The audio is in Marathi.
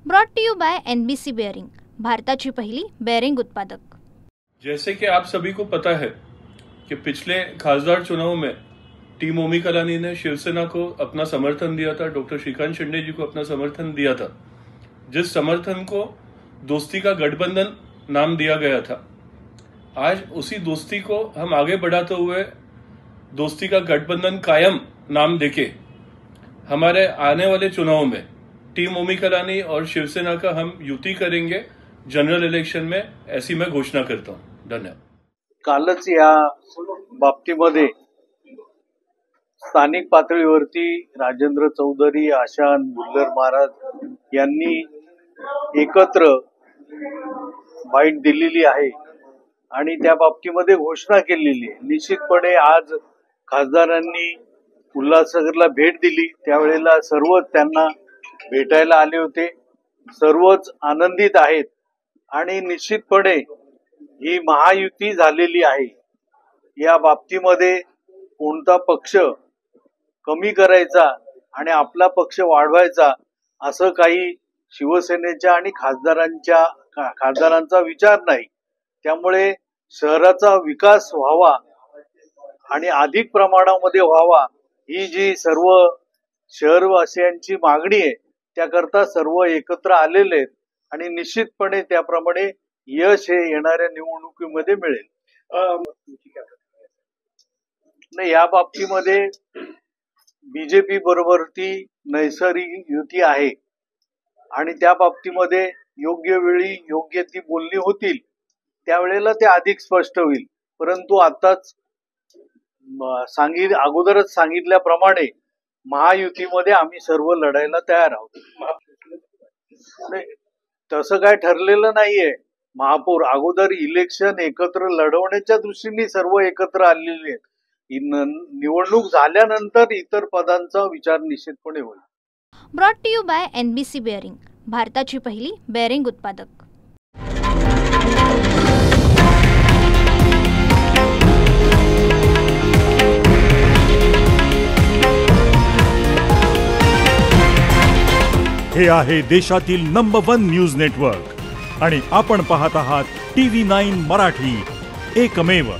Brought to you by NBC bearing, भारताची पहिली बेअरिंग उत्पादक। जैसे कि आप सभी को पता है कि पिछले खासदार चुनाव में टीम ओमी कलानी ने शिवसेना को अपना समर्थन दिया था, डॉक्टर श्रीकांत शिंदे जी को अपना समर्थन दिया था, जिस समर्थन को दोस्ती का गठबंधन नाम दिया गया था। आज उसी दोस्ती को हम आगे बढ़ाते हुए दोस्ती का गठबंधन कायम नाम देके हमारे आने वाले चुनाव में टीम ओमी कलानी और शिवसेना का हम युति करेंगे जनरल इलेक्शन में, ऐसी मैं घोषणा करता हूं। धन्यवाद। कालच या बाबतीमध्ये स्थानिक पातळीवरती राजेंद्र चौधरी, आशान बुल्लर महाराज यांनी एकत्र बाईट दिलेली आहे आणि त्या बाबतीमध्ये घोषणा केलेली आहे। निश्चितपणे आज खासदारांनी उल्हासनगरला भेट दिली, त्यावेळेला सर्वच त्यांना भेटायला आले होते, सर्वच आनंदित आहेत आणि निश्चितपणे ही महायुती झालेली आहे। या बाबतीमध्ये कोणता पक्ष कमी करायचा आणि आपला पक्ष वाढवायचा असं काही शिवसेनेच्या आणि खासदारांचा विचार नाही। त्यामुळे शहराचा विकास व्हावा आणि अधिक प्रमाणामध्ये व्हावा ही जी सर्व शहरवासियांची मागणी आहे, त्याकरता सर्व एकत्र आलेले आहेत आणि निश्चितपणे त्याप्रमाणे यश हे येणाऱ्या निवडणुकीमध्ये मिळेल। नाही, या बाबतीमध्ये बीजेपी बरोबर ती नैसर्गिक युती आहे आणि त्या बाबतीमध्ये योग्य वेळी योग्य ती बोलणी होतील, त्यावेळेला ते अधिक स्पष्ट होईल। परंतु आताच अगोदरच सांगितल्याप्रमाणे महायुतीमध्ये आम्ही सर्व लढायला तयार आहोत। तसं काय ठरलेलं नाहीये। महापौर अगोदर इलेक्शन एकत्र लढवण्याच्या दृष्टीने सर्व एकत्र आलेले आहेत। निवडणूक झाल्यानंतर इतर पदांचा विचार निश्चितपणे होईल। Brought to you by NBC bearing, भारताची पहिली बेअरिंग उत्पादक। हे आहे देशातील नंबर 1 न्यूज नेटवर्क आणि आपण पाहत आहात TV9 मराठी, एकमेव।